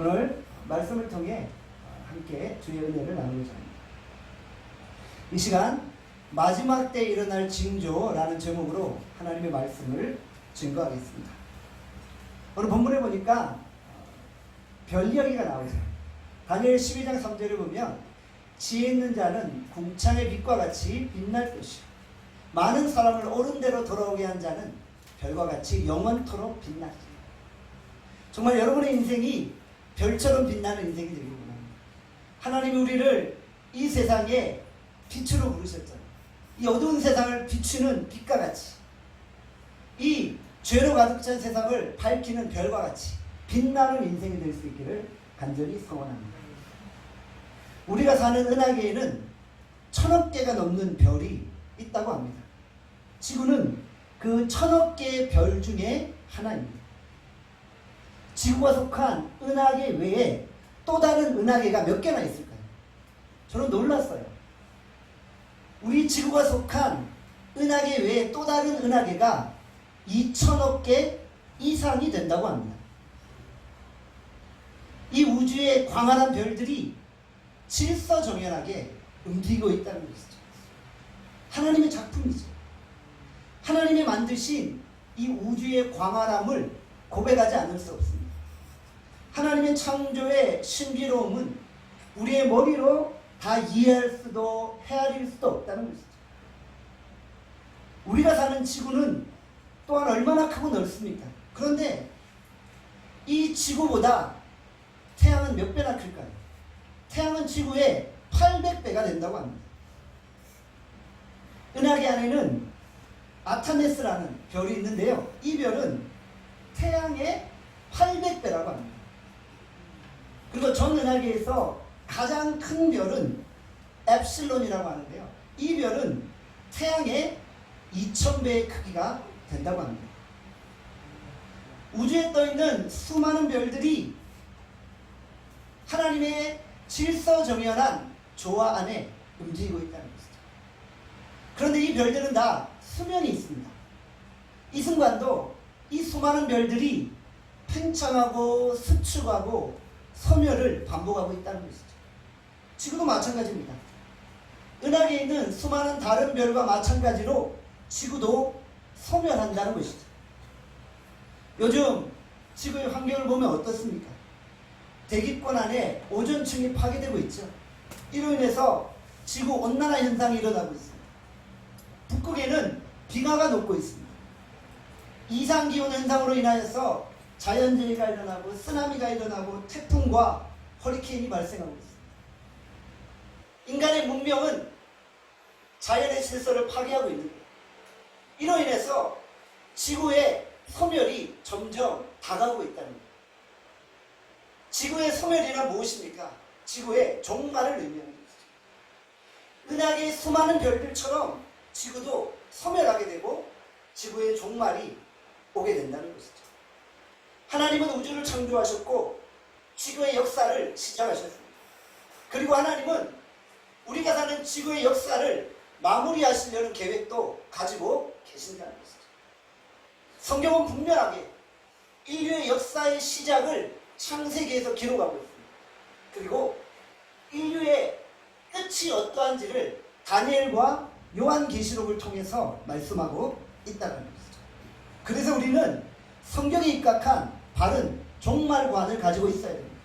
오늘 말씀을 통해 함께 주의 은혜를 나누고자 합니다. 이 시간 마지막 때 일어날 징조라는 제목으로 하나님의 말씀을 증거하겠습니다. 오늘 본문에 보니까 별 이야기가 나오죠. 다니엘 12장 3절을 보면 지혜 있는 자는 궁창의 빛과 같이 빛날 것이요 많은 사람을 옳은 대로 돌아오게 한 자는 별과 같이 영원토록 빛나리. 정말 여러분의 인생이 별처럼 빛나는 인생이 되길 원합니다. 하나님이 우리를 이 세상에 빛으로 부르셨잖아요. 이 어두운 세상을 비추는 빛과 같이, 이 죄로 가득 찬 세상을 밝히는 별과 같이 빛나는 인생이 될 수 있기를 간절히 소원합니다. 우리가 사는 은하계에는 1000억 개가 넘는 별이 있다고 합니다. 지구는 그 1000억 개의 별 중에 하나입니다. 지구가 속한 은하계 외에 또 다른 은하계가 몇 개나 있을까요? 저는 놀랐어요. 우리 지구가 속한 은하계 외에 또 다른 은하계가 2000억 개 이상이 된다고 합니다. 이 우주의 광활한 별들이 질서정연하게 움직이고 있다는 것이죠. 하나님의 작품이죠. 하나님이 만드신 이 우주의 광활함을 고백하지 않을 수 없습니다. 하나님의 창조의 신비로움은 우리의 머리로 다 이해할 수도 헤아릴 수도 없다는 것이죠. 우리가 사는 지구는 또한 얼마나 크고 넓습니까? 그런데 이 지구보다 태양은 몇 배나 클까요? 태양은 지구의 800배가 된다고 합니다. 은하계 안에는 아타네스라는 별이 있는데요. 이 별은 태양의 800배라고 합니다. 그리고 전 은하계에서 가장 큰 별은 엡실론이라고 하는데요. 이 별은 태양의 2000배의 크기가 된다고 합니다. 우주에 떠있는 수많은 별들이 하나님의 질서정연한 조화 안에 움직이고 있다는 것이죠. 그런데 이 별들은 다 수명이 있습니다. 이 순간도 이 수많은 별들이 팽창하고 수축하고 소멸을 반복하고 있다는 것이죠. 지구도 마찬가지입니다. 은하계에 있는 수많은 다른 별과 마찬가지로 지구도 소멸한다는 것이죠. 요즘 지구의 환경을 보면 어떻습니까? 대기권 안에 오존층이 파괴되고 있죠. 이로 인해서 지구 온난화 현상이 일어나고 있습니다. 북극에는 빙하가 녹고 있습니다. 이상기온 현상으로 인하여서 자연재해가 일어나고 쓰나미가 일어나고 태풍과 허리케인이 발생하고 있습니다. 인간의 문명은 자연의 질서를 파괴하고 있는 거예요. 이로 인해서 지구의 소멸이 점점 다가오고 있다는 거예요. 지구의 소멸이란 무엇입니까? 지구의 종말을 의미하는 것이죠. 은하계의 수많은 별들처럼 지구도 소멸하게 되고 지구의 종말이 오게 된다는 것이죠. 하나님은 우주를 창조하셨고 지구의 역사를 시작하셨습니다. 그리고 하나님은 우리가 사는 지구의 역사를 마무리하시려는 계획도 가지고 계신다는 것이죠. 성경은 분명하게 인류의 역사의 시작을 창세기에서 기록하고 있습니다. 그리고 인류의 끝이 어떠한지를 다니엘과 요한계시록을 통해서 말씀하고 있다는 것이죠. 그래서 우리는 성경에 입각한 바른 종말관을 가지고 있어야 됩니다.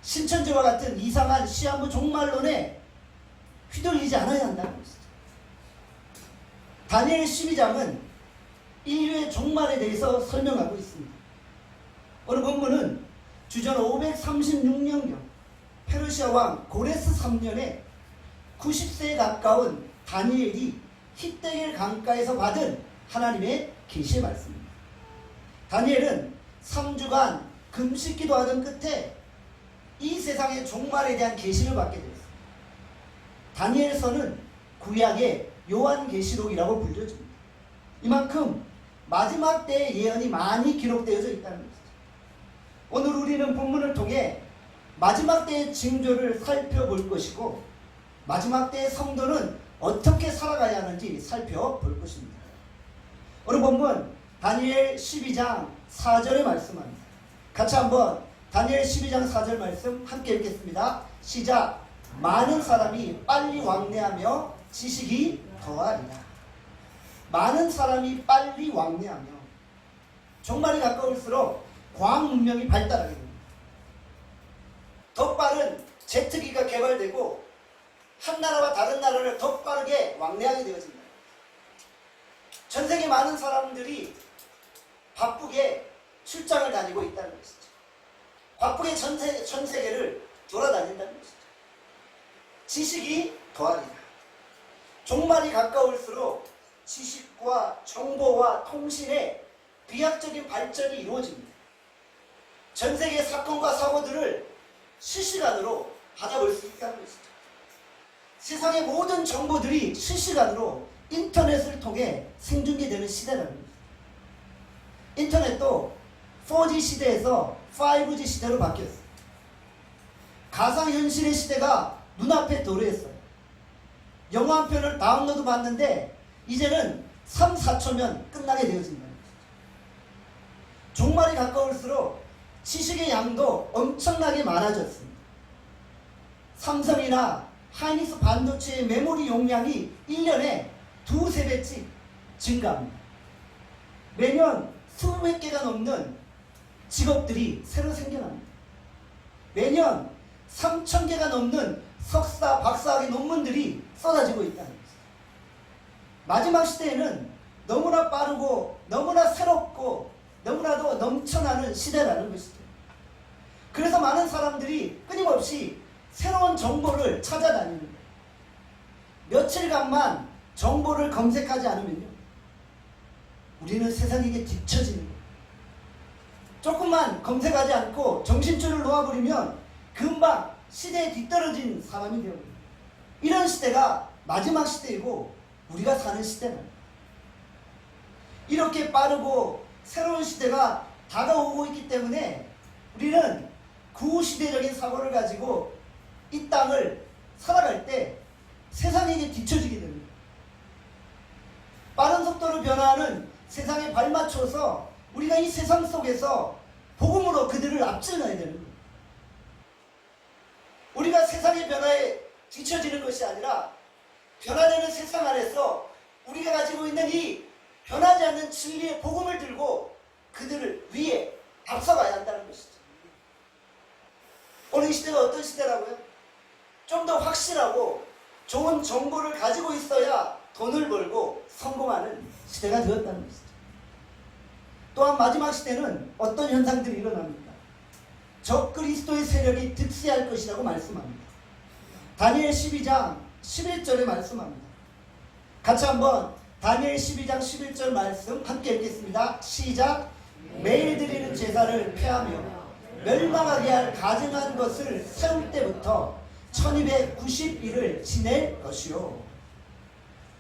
신천지와 같은 이상한 시한부 종말론에 휘둘리지 않아야 한다는 것이죠. 다니엘 12장은 인류의 종말에 대해서 설명하고 있습니다. 오늘 본문은 주전 536년경 페르시아 왕 고레스 3년에 90세에 가까운 다니엘이 히데겔 강가에서 받은 하나님의 계시의 말씀입니다. 다니엘은 3주간 금식 기도하던 끝에 이 세상의 종말에 대한 계시를 받게 되었습니다. 다니엘서는 구약의 요한계시록이라고 불려집니다. 이만큼 마지막 때의 예언이 많이 기록되어져 있다는 것이죠. 오늘 우리는 본문을 통해 마지막 때의 징조를 살펴볼 것이고 마지막 때의 성도는 어떻게 살아가야 하는지 살펴볼 것입니다. 오늘 본문 다니엘 12장 4절에 말씀합니다. 같이 한번 다니엘 12장 4절 말씀 함께 읽겠습니다. 시작. 많은 사람이 빨리 왕래하며 지식이 더하리라. 많은 사람이 빨리 왕래하며, 종말이 가까울수록 과학 문명이 발달하게 됩니다. 더 빠른 제트기가 개발되고 한 나라와 다른 나라를 더 빠르게 왕래하게 되어진다. 전 세계 많은 사람들이 바쁘게 출장을 다니고 있다는 것이죠. 바쁘게 전 세계를 돌아다닌다는 것이죠. 지식이 더하리라. 종말이 가까울수록 지식과 정보와 통신의 비약적인 발전이 이루어집니다. 전 세계의 사건과 사고들을 실시간으로 받아볼 수 있다는 것이죠. 세상의 모든 정보들이 실시간으로 인터넷을 통해 생중계되는 시대라는 것입니다. 인터넷도 4G 시대에서 5G 시대로 바뀌었어요. 가상현실의 시대가 눈앞에 도래했어요. 영화 한 편을 다운로드 받는데 이제는 3, 4초면 끝나게 되어진다는 것이죠. 종말이 가까울수록 지식의 양도 엄청나게 많아졌습니다. 삼성이나 하이닉스 반도체의 메모리 용량이 1년에 2~3배씩 증가합니다. 매년 20개가 넘는 직업들이 새로 생겨납니다. 매년 3,000개가 넘는 석사, 박사학위 논문들이 쏟아지고 있다는 것입니다. 마지막 시대에는 너무나 빠르고 너무나 새롭고 너무나도 넘쳐나는 시대라는 것이죠. 그래서 많은 사람들이 끊임없이 새로운 정보를 찾아다니는 거예요. 며칠간만 정보를 검색하지 않으면요, 우리는 세상에게 뒤처지는 거예요. 조금만 검색하지 않고 정신줄을 놓아버리면 금방 시대에 뒤떨어진 사람이 되어버립니다. 이런 시대가 마지막 시대이고 우리가 사는 시대는 이렇게 빠르고 새로운 시대가 다가오고 있기 때문에 우리는 구시대적인 사고를 가지고 이 땅을 살아갈 때 세상에게 뒤처지게 됩니다. 빠른 속도로 변화하는 세상에 발맞춰서 우리가 이 세상 속에서 복음으로 그들을 앞질러야 되는 거예요. 우리가 세상의 변화에 뒤처지는 것이 아니라 변화되는 세상 안에서 우리가 가지고 있는 이 변하지 않는 진리의 복음을 들고 그들을 위해 앞서가야 한다는 것이죠. 오늘 이 시대가 어떤 시대라고요? 좀 더 확실하고 좋은 정보를 가지고 있어야 돈을 벌고 성공하는 시대가 되었다는 것이죠. 또한 마지막 시대는 어떤 현상들이 일어납니까? 적그리스도의 세력이 득세할 것이라고 말씀합니다. 다니엘 12장 11절에 말씀합니다. 같이 한번 다니엘 12장 11절 말씀 함께 읽겠습니다. 시작. 매일 드리는 제사를 폐하며 멸망하게 할 가증한 것을 세울 때부터 1290일을 지낼 것이요.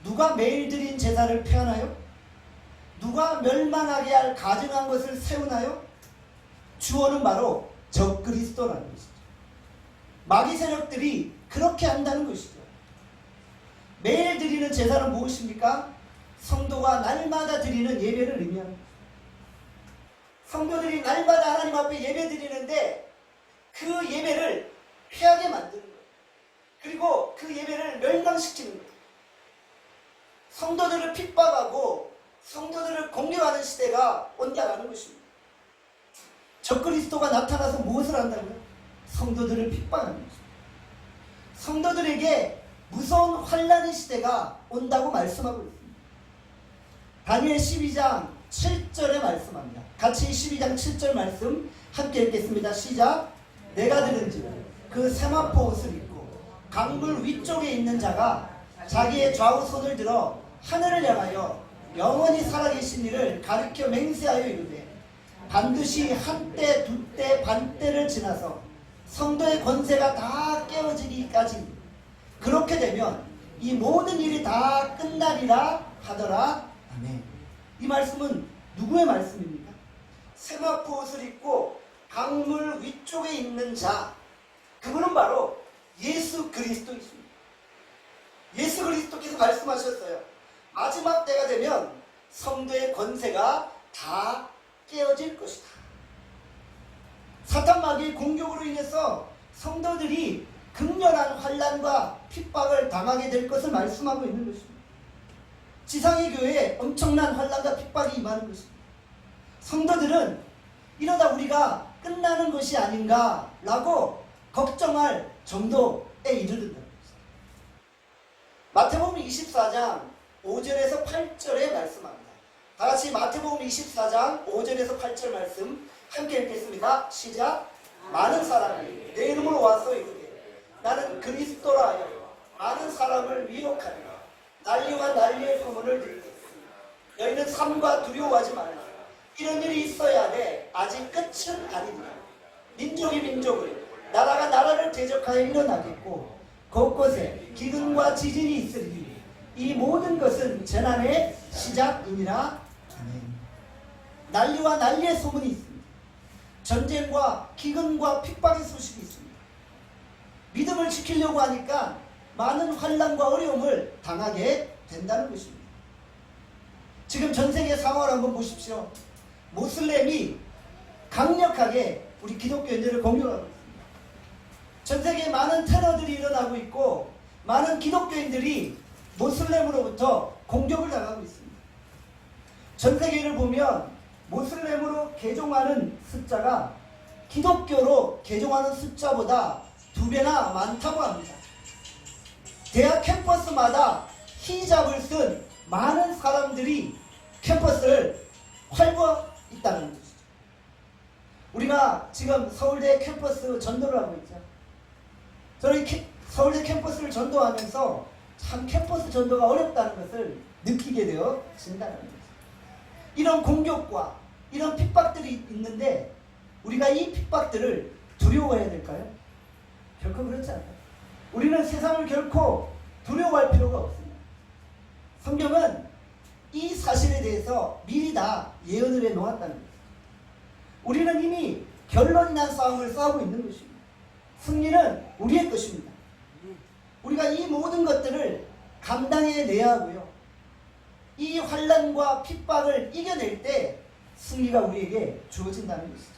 누가 매일 드린 제사를 폐하나요? 누가 멸망하게 할 가증한 것을 세우나요? 주어는 바로 적그리스도라는 것이죠. 마귀 세력들이 그렇게 한다는 것이죠. 매일 드리는 제사는 무엇입니까? 성도가 날마다 드리는 예배를 의미합니다. 성도들이 날마다 하나님 앞에 예배 드리는데 그 예배를 피하게 만드는 거예요. 그리고 그 예배를 멸망시키는 거예요. 성도들을 핍박하고 성도들을 공격하는 시대가 온다라는 것입니다. 적그리스도가 나타나서 무엇을 한다고요? 성도들을 핍박하는 것입니다. 성도들에게 무서운 환란의 시대가 온다고 말씀하고 있습니다. 다니엘 12장 7절에 말씀합니다. 같이 12장 7절 말씀 함께 읽겠습니다. 시작. 내가 들은즉 그 세마포 옷을 입고 강물 위쪽에 있는 자가 자기의 좌우 손을 들어 하늘을 향하여 영원히 살아계신 이를 가리켜 맹세하여 이르되 반드시 한때 두때 반때를 지나서 성도의 권세가 다 깨어지기까지 그렇게 되면 이 모든 일이 다 끝나리라 하더라. 아멘. 이 말씀은 누구의 말씀입니까? 세마포 옷을 입고 강물 위쪽에 있는 자, 그분은 바로 예수 그리스도이십니다. 예수 그리스도께서 말씀하셨어요. 마지막 때가 되면 성도의 권세가 다 깨어질 것이다. 사탄 마귀의 공격으로 인해서 성도들이 극렬한 환난과 핍박을 당하게 될 것을 말씀하고 있는 것입니다. 지상의 교회에 엄청난 환난과 핍박이 임하는 것입니다. 성도들은 이러다 우리가 끝나는 것이 아닌가라고 걱정할 정도에 이르른다. 마태복음 24장 5절에서 8절에 말씀합니다. 다같이 마태복음 24장 5절에서 8절 말씀 함께 읽겠습니다. 시작. 많은 사람이 내 이름으로 와서 이르되 나는 그리스도라 하여 많은 사람을 미혹하리라. 난리와 난리의 소문을 들겠으니 너희는 삼가 두려워하지 말라. 이런 일이 있어야 하되 아직 끝은 아니니라. 민족이 민족을 나라가 나라를 대적하여 일어나겠고 곳곳에 기근과 지진이 있으리니 이 모든 것은 재난의 시작이니라. 아멘. 난리와 난리의 소문이 있습니다. 전쟁과 기근과 핍박의 소식이 있습니다. 믿음을 지키려고 하니까 많은 환난과 어려움을 당하게 된다는 것입니다. 지금 전 세계 상황을 한번 보십시오. 모슬렘이 강력하게 우리 기독교인들을 공격하고 있습니다. 전 세계에 많은 테러들이 일어나고 있고 많은 기독교인들이 모슬렘으로부터 공격을 당하고 있습니다. 전 세계를 보면 모슬렘으로 개종하는 숫자가 기독교로 개종하는 숫자보다 2배나 많다고 합니다. 대학 캠퍼스마다 히잡을 쓴 많은 사람들이 캠퍼스를 활보하고 있다는 것이죠. 우리가 지금 서울대 캠퍼스 전도를 하고 있죠. 저는 서울대 캠퍼스를 전도하면서 참 캠퍼스 전도가 어렵다는 것을 느끼게 되어진다는 거죠. 이런 공격과 이런 핍박들이 있는데 우리가 이 핍박들을 두려워해야 될까요? 결코 그렇지 않아요. 우리는 세상을 결코 두려워할 필요가 없습니다. 성경은 이 사실에 대해서 미리 다 예언을 해 놓았다는 거죠. 우리는 이미 결론이 난 싸움을 싸우고 있는 것입니다. 승리는 우리의 것입니다. 우리가 이 모든 것들을 감당해내야 하고요. 이 환난과 핍박을 이겨낼 때 승리가 우리에게 주어진다는 것이죠.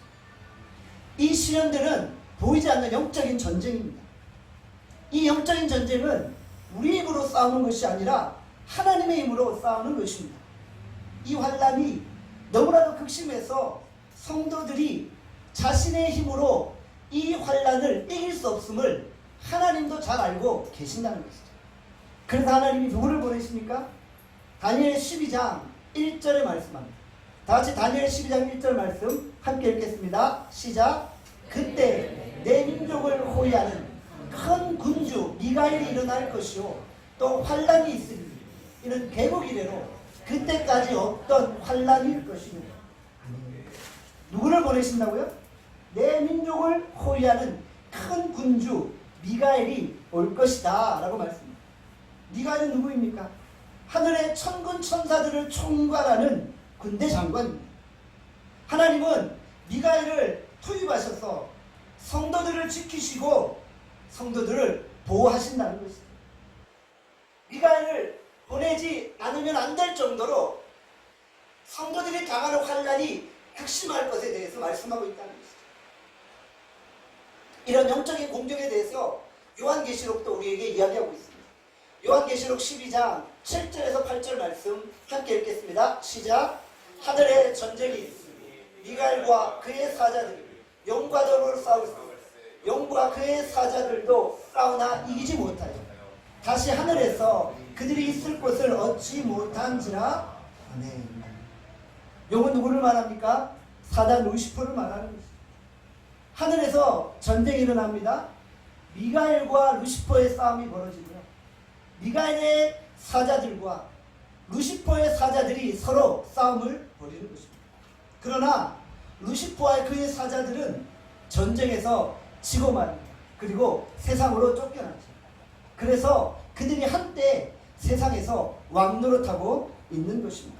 이 시련들은 보이지 않는 영적인 전쟁입니다. 이 영적인 전쟁은 우리 힘으로 싸우는 것이 아니라 하나님의 힘으로 싸우는 것입니다. 이 환난이 너무나도 극심해서 성도들이 자신의 힘으로 이 환난을 이길 수 없음을 하나님도 잘 알고 계신다는 것이죠. 그래서 하나님이 누구를 보내십니까? 다니엘 12장 1절에 말씀합니다. 다같이 다니엘 12장 1절 말씀 함께 읽겠습니다. 시작. 그때 내 민족을 호위하는 큰 군주 미가엘이 일어날 것이요 또 환난이 있으니 이는 개국 이래로 그때까지 없던 환난일 것이며. 누구를 보내신다고요? 내 민족을 호위하는 큰 군주 미가엘이 올 것이다 라고 말씀합니다. 미가엘은 누구입니까? 하늘의 천군 천사들을 총괄하는 군대 장관입니다. 하나님은 미가엘을 투입하셔서 성도들을 지키시고 성도들을 보호하신다는 것입니다. 미가엘을 보내지 않으면 안 될 정도로 성도들이 당하는 환난이 극심할 것에 대해서 말씀하고 있다는 것입니다. 이런 영적인 공격에 대해서 요한계시록도 우리에게 이야기하고 있습니다. 요한계시록 12장 7절에서 8절 말씀 함께 읽겠습니다. 시작. 하늘에 전쟁이 있으니 미가엘과 그의 사자들이 용과 더불어 싸우고 용과 그의 사자들도 싸우나 이기지 못하여 다시 하늘에서 그들이 있을 곳을 얻지 못한지라. 아멘. 용은 누구를 말합니까? 사단 루시퍼를 말하는 것입니다. 하늘에서 전쟁이 일어납니다. 미가엘과 루시퍼의 싸움이 벌어지고요. 미가엘의 사자들과 루시퍼의 사자들이 서로 싸움을 벌이는 것입니다. 그러나 루시퍼와 그의 사자들은 전쟁에서 지고 말입니다. 그리고 세상으로 쫓겨나죠. 그래서 그들이 한때 세상에서 왕노릇하고 있는 것입니다.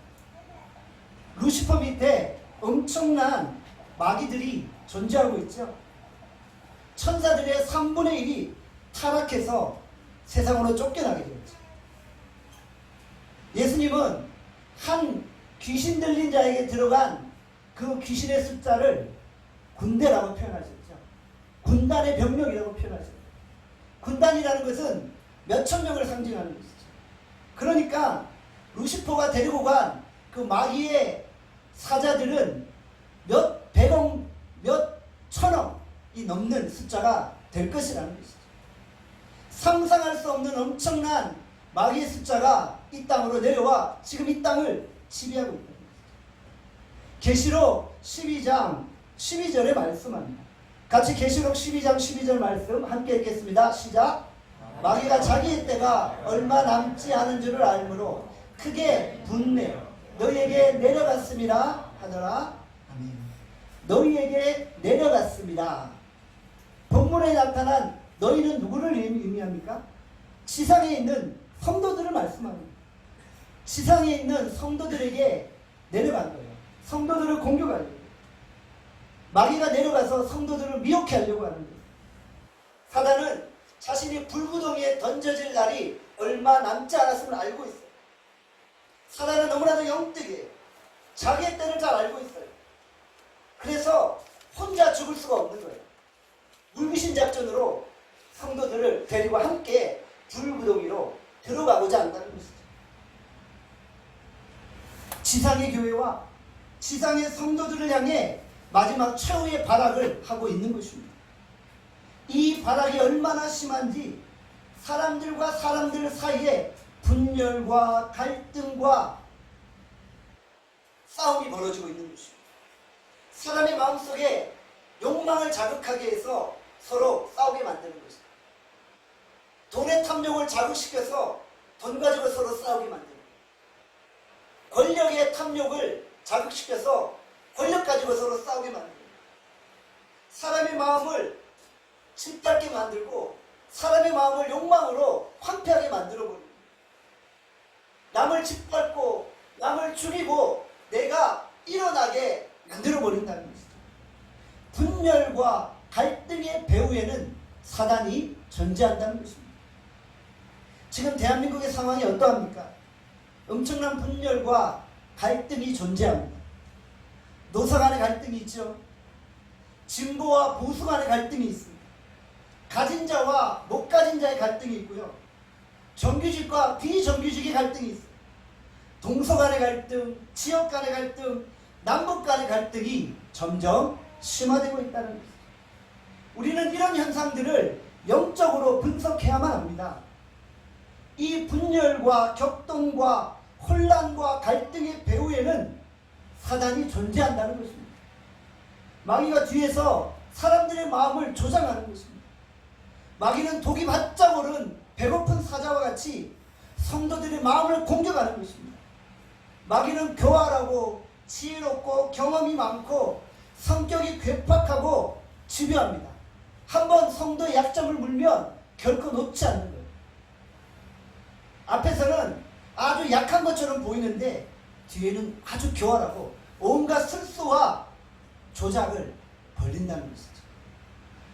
루시퍼 밑에 엄청난 마귀들이 존재하고 있죠. 천사들의 3분의 1이 타락해서 세상으로 쫓겨나게 되었죠. 예수님은 한 귀신 들린 자에게 들어간 그 귀신의 숫자를 군대라고 표현하셨죠. 군단의 병력이라고 표현하셨죠. 군단이라는 것은 몇천 명을 상징하는 것이죠. 그러니까 루시퍼가 데리고 간 그 마귀의 사자들은 몇 백억, 몇 천억이 넘는 숫자가 될 것이라는 것이죠. 상상할 수 없는 엄청난 마귀의 숫자가 이 땅으로 내려와 지금 이 땅을 지배하고 있다. 계시록 12장 12절에 말씀합니다. 같이 계시록 12장 12절 말씀 함께 읽겠습니다. 시작. 마귀가 자기의 때가 얼마 남지 않은 줄을 알므로 크게 분내어 너희에게 내려갔습니다 하더라. 아멘. 너희에게 내려갔습니다. 본문에 나타난 너희는 누구를 의미합니까? 지상에 있는 성도들을 말씀합니다. 지상에 있는 성도들에게 내려간 거예요. 성도들을 공격하려고. 마귀가 내려가서 성도들을 미혹해 하려고 하는 거예요. 사단은 자신이 불구덩이에 던져질 날이 얼마 남지 않았음을 알고 있어요. 사단은 너무나도 영특해요. 자기의 때를 잘 알고 있어요. 그래서 혼자 죽을 수가 없는 거예요. 물귀신 작전으로 성도들을 데리고 함께 불구덩이로 들어가고자 한다는 것이죠. 지상의 교회와 지상의 성도들을 향해 마지막 최후의 발악을 하고 있는 것입니다. 이 발악이 얼마나 심한지 사람들과 사람들 사이에 분열과 갈등과 싸움이 벌어지고 있는 것입니다. 사람의 마음속에 욕망을 자극하게 해서 서로 싸우게 만드는 것입니다. 돈의 탐욕을 자극시켜서 돈 가지고 서로 싸우게 만드는 거예요. 권력의 탐욕을 자극시켜서 권력 가지고 서로 싸우게 만드는 거예요. 사람의 마음을 짓밟게 만들고 사람의 마음을 욕망으로 황폐하게 만들어버립니다. 남을 짓밟고 남을 죽이고 내가 일어나게 만들어버린다는 것이죠. 분열과 갈등의 배후에는 사단이 존재한다는 것입니다. 지금 대한민국의 상황이 어떠합니까? 엄청난 분열과 갈등이 존재합니다. 노사 간의 갈등이 있죠. 진보와 보수 간의 갈등이 있습니다. 가진 자와 못 가진 자의 갈등이 있고요. 정규직과 비정규직의 갈등이 있습니다. 동서 간의 갈등, 지역 간의 갈등, 남북 간의 갈등이 점점 심화되고 있다는 것입니다. 우리는 이런 현상들을 영적으로 분석해야만 합니다. 이 분열과 격동과 혼란과 갈등의 배후에는 사단이 존재한다는 것입니다. 마귀가 뒤에서 사람들의 마음을 조장하는 것입니다. 마귀는 독이 바짝 오른 배고픈 사자와 같이 성도들의 마음을 공격하는 것입니다. 마귀는 교활하고 지혜롭고 경험이 많고 성격이 괴팍하고 집요합니다. 한번 성도의 약점을 물면 결코 놓지 않는 거예요. 앞에서는 아주 약한 것처럼 보이는데 뒤에는 아주 교활하고 온갖 술수와 조작을 벌린다는 것이죠.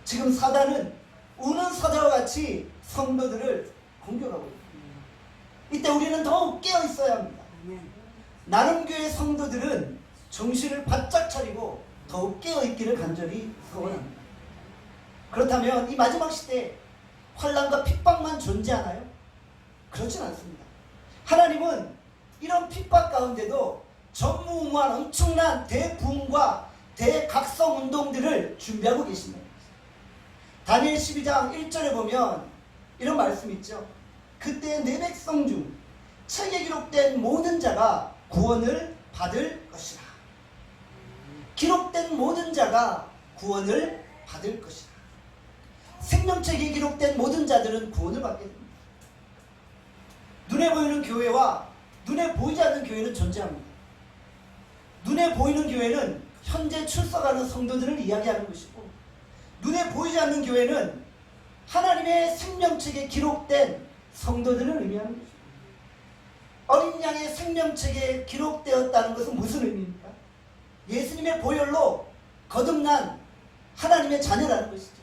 지금 사단은 우는 사자와 같이 성도들을 공격하고 있습니다. 이때 우리는 더욱 깨어 있어야 합니다. 나눔교회 성도들은 정신을 바짝 차리고 더욱 깨어있기를 간절히 소원합니다. 그렇다면 이 마지막 시대에 환난과 핍박만 존재하나요? 그렇진 않습니다. 하나님은 이런 핍박 가운데도 전무후무한 엄청난 대부흥과 대각성 운동들을 준비하고 계십니다. 다니엘 12장 1절에 보면 이런 말씀이 있죠. 그때 내 백성 중 책에 기록된 모든 자가 구원을 받을 것이라. 기록된 모든 자가 구원을 받을 것이라. 생명책에 기록된 모든 자들은 구원을 받게 됩니다. 눈에 보이는 교회와 눈에 보이지 않는 교회는 존재합니다. 눈에 보이는 교회는 현재 출석하는 성도들을 이야기하는 것이고, 눈에 보이지 않는 교회는 하나님의 생명책에 기록된 성도들을 의미하는 것입니다. 어린 양의 생명책에 기록되었다는 것은 무슨 의미입니까? 예수님의 보혈로 거듭난 하나님의 자녀라는 것이죠.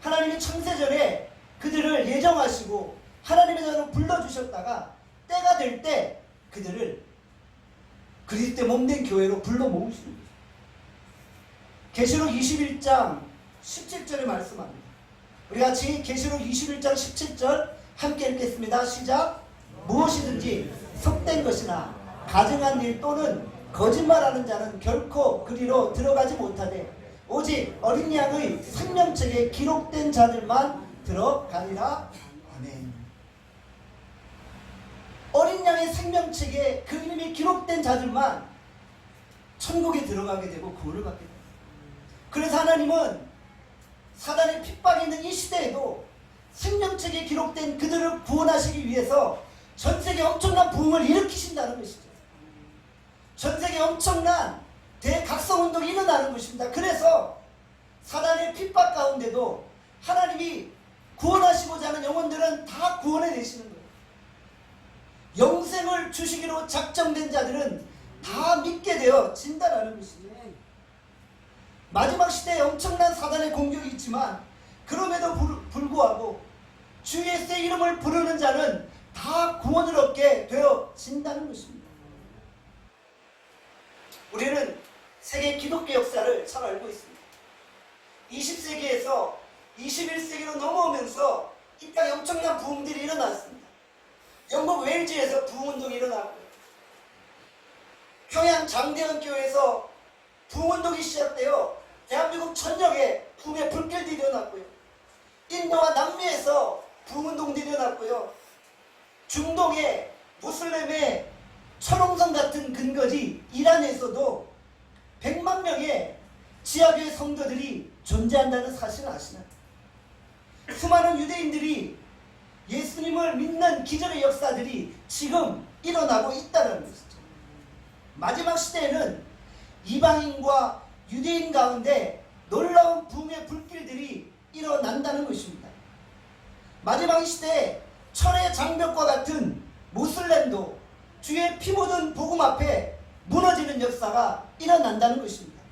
하나님이 창세전에 그들을 예정하시고 하나님의 자녀로 불러주셨다가 때가 될 때 그들을 그리스도의 몸된 교회로 불러 모으시는 거죠. 계시록 21장 17절에 말씀합니다. 우리 같이 계시록 21장 17절 함께 읽겠습니다. 시작. 무엇이든지 속된 것이나 가증한 일 또는 거짓말하는 자는 결코 그리로 들어가지 못하되 오직 어린 양의 생명책에 기록된 자들만 들어가리라. 아멘. 어린 양의 생명책에 그 이름이 기록된 자들만 천국에 들어가게 되고 구원을 받게 됩니다. 그래서 하나님은 사단의 핍박이 있는 이 시대에도 생명책에 기록된 그들을 구원하시기 위해서 전세계 엄청난 부흥을 일으키신다는 것이죠. 전세계 엄청난 대각성운동이 일어나는 것입니다. 그래서 사단의 핍박 가운데도 하나님이 구원하시고자 하는 영혼들은 다 구원해내시는 거예요. 영생을 주시기로 작정된 자들은 다 믿게 되어 진다라는 것이죠. 마지막 시대에 엄청난 사단의 공격이 있지만 그럼에도 불구하고 주 예수의 이름을 부르는 자는 다 구원을 얻게 되어진다는 것입니다. 우리는 세계 기독교 역사를 잘 알고 있습니다. 20세기에서 21세기로 넘어오면서 이 땅에 엄청난 부흥들이 일어났습니다. 영국 웨일즈에서 부흥운동이 일어났고요. 평양 장대현 교회에서 부흥운동이 시작되어 대한민국 전역에 부흥의 불길들이 일어났고요. 인도와 남미에서 부흥운동들이 일어났고요. 중동의 무슬림의 철옹성 같은 근거지 이란에서도 100만 명의 지하교회 성도들이 존재한다는 사실을 아시나요? 수많은 유대인들이 예수님을 믿는 기적의 역사들이 지금 일어나고 있다는 것이죠. 마지막 시대에는 이방인과 유대인 가운데 놀라운 부흥의 불길들이 일어난다는 것입니다. 마지막 시대에 철의 장벽과 같은 모슬렘도 주의 피 묻은 복음 앞에 무너지는 역사가 일어난다는 것입니다.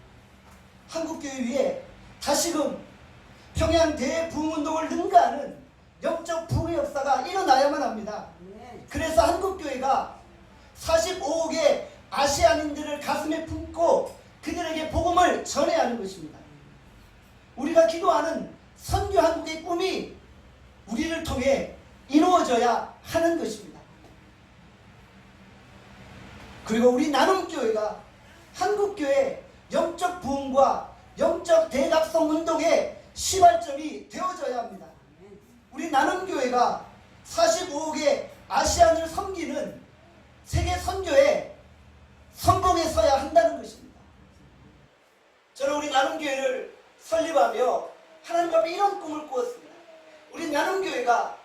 한국교회 위에 다시금 평양 대부흥운동을 능가하는 영적 부흥의 역사가 일어나야만 합니다. 그래서 한국교회가 45억의 아시아인들을 가슴에 품고 그들에게 복음을 전해야 하는 것입니다. 우리가 기도하는 선교 한국의 꿈이 우리를 통해 이루어져야 하는 것입니다. 그리고 우리 나눔교회가 한국교회 영적 부흥과 영적 대각성 운동의 시발점이 되어져야 합니다. 우리 나눔교회가 45억의 아시안을 섬기는 세계 선교의 선봉에 서야 한다는 것입니다. 저는 우리 나눔교회를 설립하며 하나님 앞에 이런 꿈을 꾸었습니다. 우리 나눔교회가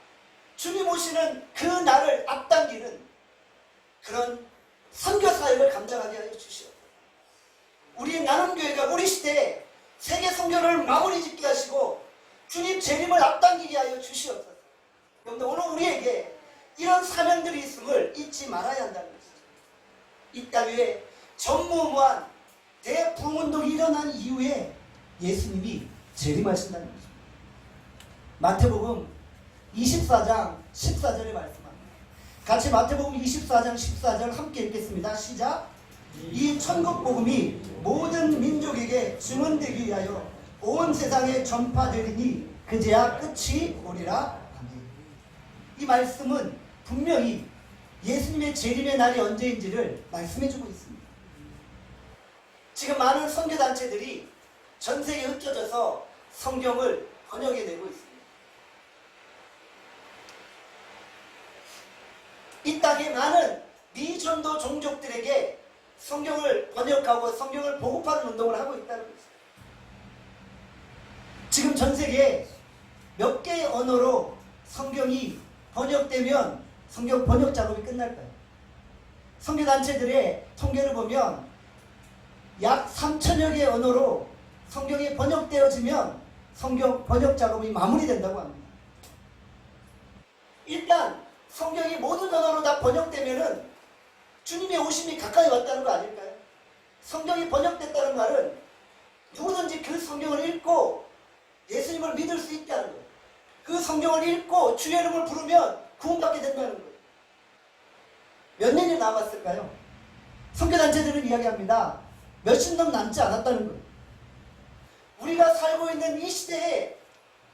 주님 오시는 그 날을 앞당기는 그런 선교 사역을 감당하게 하여 주시옵소서. 우리 나눔교회가 우리 시대에 세계 선교를 마무리 짓게 하시고 주님 재림을 앞당기게 하여 주시옵소서. 그런데 오늘 우리에게 이런 사명들이 있음을 잊지 말아야 한다는 것이죠. 이 땅 위에 전무후무한 대부흥운동이 일어난 이후에 예수님이 재림하신다는 것입니다. 마태복음 24장 14절에 말씀합니다. 같이 마태복음 24장 14절 함께 읽겠습니다. 시작. 이 천국 복음이 모든 민족에게 증언되기 위하여 온 세상에 전파되리니 그제야 끝이 오리라. 아멘. 이 말씀은 분명히 예수님의 재림의 날이 언제인지를 말씀해주고 있습니다. 지금 많은 선교단체들이 전세계에 흩어져서 성경을 번역해내고 있습니다. 이 땅에 많은 미전도 종족들에게 성경을 번역하고 성경을 보급하는 운동을 하고 있다는 것입니다. 지금 전세계에 몇 개의 언어로 성경이 번역되면 성경 번역 작업이 끝날까요? 선교단체들의 통계를 보면 약 3천여 개의 언어로 성경이 번역되어지면 성경 번역 작업이 마무리된다고 합니다. 일단 성경이 모든 언어로 다 번역되면은 주님의 오심이 가까이 왔다는 거 아닐까요? 성경이 번역됐다는 말은 누구든지 그 성경을 읽고 예수님을 믿을 수 있다는 거예요. 그 성경을 읽고 주의 이름을 부르면 구원받게 된다는 거예요. 몇 년이 남았을까요? 선교단체들은 이야기합니다. 몇십 년 남지 않았다는 거예요. 우리가 살고 있는 이 시대에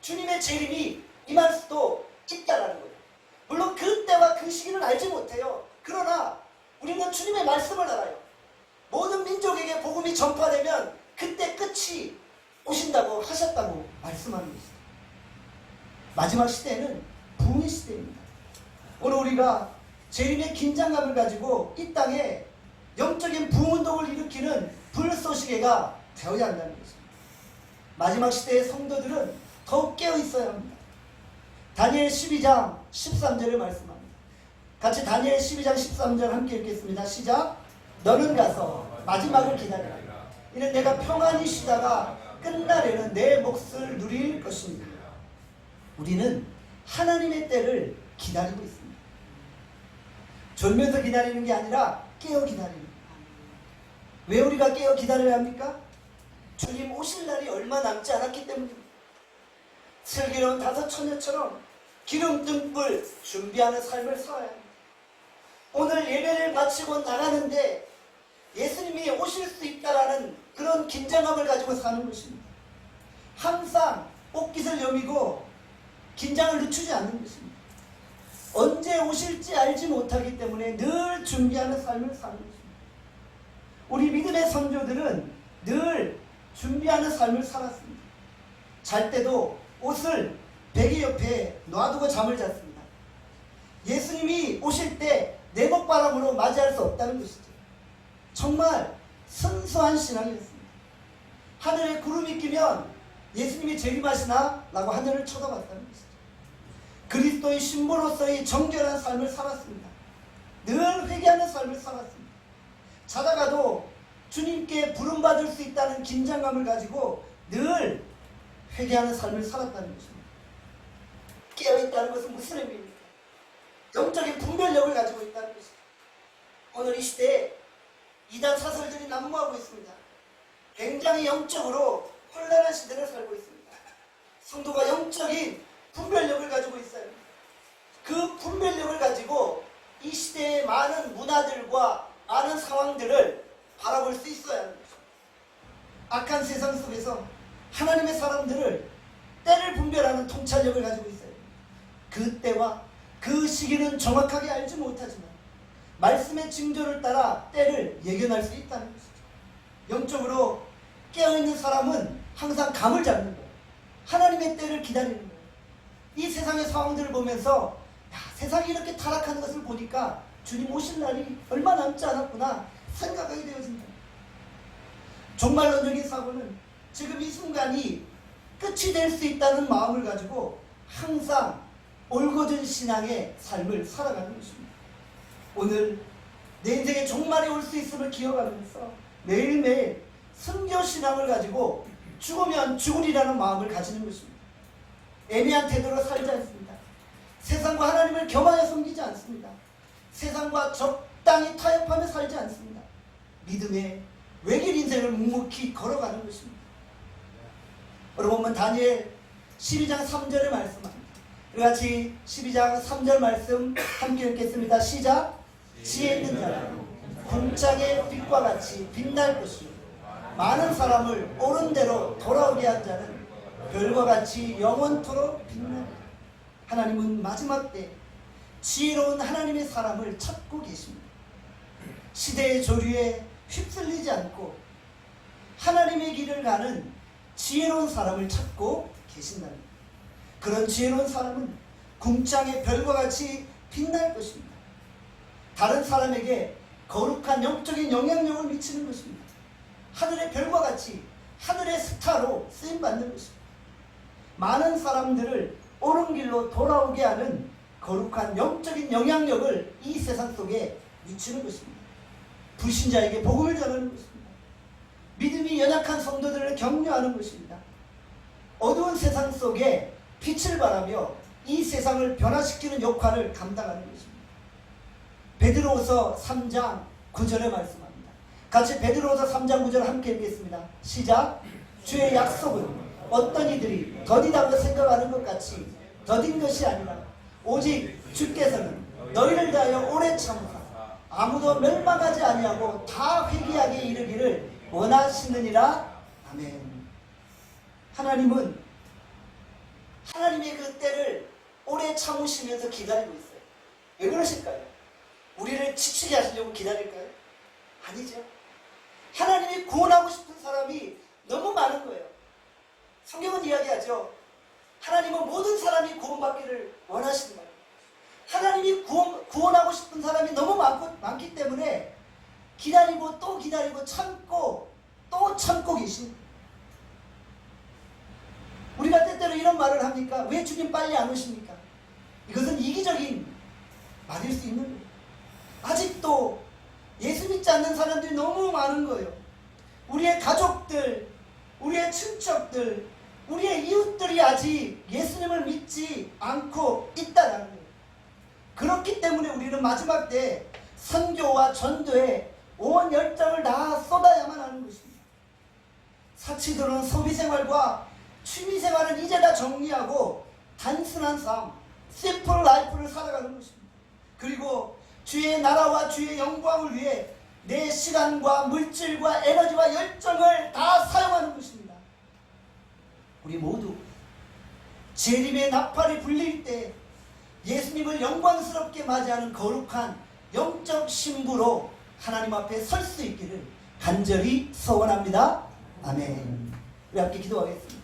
주님의 재림이 임할 수도 있다라는 거예요. 물론 그때와 그 시기는 알지 못해요. 그러나 우리는 주님의 말씀을 알아요. 모든 민족에게 복음이 전파되면 그때 끝이 오신다고 하셨다고 말씀하는 것입니다. 마지막 시대는 부흥의 시대입니다. 오늘 우리가 재림의 긴장감을 가지고 이 땅에 영적인 부흥운동을 일으키는 불쏘시개가 되어야 한다는 것입니다. 마지막 시대의 성도들은 더욱 깨어있어야 합니다. 다니엘 12장 13절을 말씀합니다. 같이 다니엘 12장 13절 함께 읽겠습니다. 시작. 너는 가서 마지막을 기다리라. 이는 내가 평안히 쉬다가 끝날에는 내 몫을 누릴 것입니다. 우리는 하나님의 때를 기다리고 있습니다. 졸면서 기다리는 게 아니라 깨어 기다리는 거예요. 왜 우리가 깨어 기다려야 합니까? 주님 오실 날이 얼마 남지 않았기 때문입니다. 슬기로운 다섯 처녀처럼 기름 등불 준비하는 삶을 살아야 합니다. 오늘 예배를 마치고 나가는데 예수님이 오실 수 있다라는 그런 긴장감을 가지고 사는 것입니다. 항상 옷깃을 여미고 긴장을 늦추지 않는 것입니다. 언제 오실지 알지 못하기 때문에 늘 준비하는 삶을 사는 것입니다. 우리 믿음의 선조들은 늘 준비하는 삶을 살았습니다. 잘 때도 옷을 베개 옆에 놔두고 잠을 잤습니다. 예수님이 오실 때 내복바람으로 맞이할 수 없다는 것이죠. 정말 순수한 신앙이었습니다. 하늘에 구름이 끼면 예수님이 재림하시나? 라고 하늘을 쳐다봤다는 것이죠. 그리스도의 신부로서의 정결한 삶을 살았습니다. 늘 회개하는 삶을 살았습니다. 자다가도 주님께 부름받을 수 있다는 긴장감을 가지고 늘 회개하는 삶을 살았다는 것입니다. 깨어있다는 것은 무슨 의미입니까? 영적인 분별력을 가지고 있다는 것입니다. 오늘 이 시대에 이단 사설들이 난무하고 있습니다. 굉장히 영적으로 혼란한 시대를 살고 있습니다. 성도가 영적인 분별력을 가지고 있어요. 그 분별력을 가지고 이 시대의 많은 문화들과 많은 상황들을 바라볼 수 있어야 하는 것입니다. 악한 세상 속에서 하나님의 사람들을 때를 분별하는 통찰력을 가지고 있어요. 그 때와 그 시기는 정확하게 알지 못하지만 말씀의 징조를 따라 때를 예견할 수 있다는 것이죠. 영적으로 깨어있는 사람은 항상 감을 잡는 거예요. 하나님의 때를 기다리는 거예요. 이 세상의 상황들을 보면서 세상이 이렇게 타락하는 것을 보니까 주님 오실 날이 얼마 남지 않았구나 생각하게 되어진다. 종말론적인 사고는 지금 이 순간이 끝이 될 수 있다는 마음을 가지고 항상 올곧은 신앙의 삶을 살아가는 것입니다. 오늘 내 인생에 종말이 올 수 있음을 기억하면서 매일매일 순교신앙을 가지고 죽으면 죽으리라는 마음을 가지는 것입니다. 애매한 태도로 살지 않습니다. 세상과 하나님을 겸하여 섬기지 않습니다. 세상과 적당히 타협하며 살지 않습니다. 믿음의 외길 인생을 묵묵히 걸어가는 것입니다. 여러분 보면 다니엘 12장 3절을 말씀합니다. 우리 같이 12장 3절 말씀 함께 읽겠습니다. 시작. 지혜 있는 자는 궁창의 빛과 같이 빛날 것이요 많은 사람을 옳은 대로 돌아오게 한 자는 별과 같이 영원토록 빛나리라. 하나님은 마지막 때 지혜로운 하나님의 사람을 찾고 계십니다. 시대의 조류에 휩쓸리지 않고 하나님의 길을 가는 지혜로운 사람을 찾고 계신다는 것. 그런 지혜로운 사람은 궁창의 별과 같이 빛날 것입니다. 다른 사람에게 거룩한 영적인 영향력을 미치는 것입니다. 하늘의 별과 같이 하늘의 스타로 쓰임받는 것입니다. 많은 사람들을 옳은 길로 돌아오게 하는 거룩한 영적인 영향력을 이 세상 속에 미치는 것입니다. 불신자에게 복음을 전하는 것입니다. 믿음이 연약한 성도들을 격려하는 것입니다. 어두운 세상 속에 빛을 발하며 이 세상을 변화시키는 역할을 감당하는 것입니다. 베드로후서 3장 9절에 말씀합니다. 같이 베드로후서 3장 9절 함께 읽겠습니다. 시작. 주의 약속은 어떤 이들이 더디다고 생각하는 것 같이 더딘 것이 아니라 오직 주께서는 너희를 대하여 오래 참으사 아무도 멸망하지 아니하고 다 회개하게 이르기를 원하시느니라. 아멘. 하나님은 하나님의 그 때를 오래 참으시면서 기다리고 있어요. 왜 그러실까요? 우리를 지치게 하시려고 기다릴까요? 아니죠. 하나님이 구원하고 싶은 사람이 너무 많은 거예요. 성경은 이야기하죠. 하나님은 모든 사람이 구원받기를 원하시는 거예요. 하나님이 구원하고 싶은 사람이 너무 많기 때문에 기다리고 또 기다리고 참고 또 참고 계십니다. 우리가 때때로 이런 말을 합니까? 왜 주님 빨리 안 오십니까? 이것은 이기적인 말일 수 있는 거예요. 아직도 예수 믿지 않는 사람들이 너무 많은 거예요. 우리의 가족들, 우리의 친척들, 우리의 이웃들이 아직 예수님을 믿지 않고 있다는 거예요. 그렇기 때문에 우리는 마지막 때 선교와 전도에 온 열정을 다 쏟아야만 하는 것입니다. 사치들은 소비생활과 취미생활은 이제 다 정리하고 단순한 삶, 심플 라이프를 살아가는 것입니다. 그리고 주의 나라와 주의 영광을 위해 내 시간과 물질과 에너지와 열정을 다 사용하는 것입니다. 우리 모두 재림의 나팔이 불릴 때 예수님을 영광스럽게 맞이하는 거룩한 영적 신부로 하나님 앞에 설 수 있기를 간절히 소원합니다. 아멘. 우리 함께 기도하겠습니다.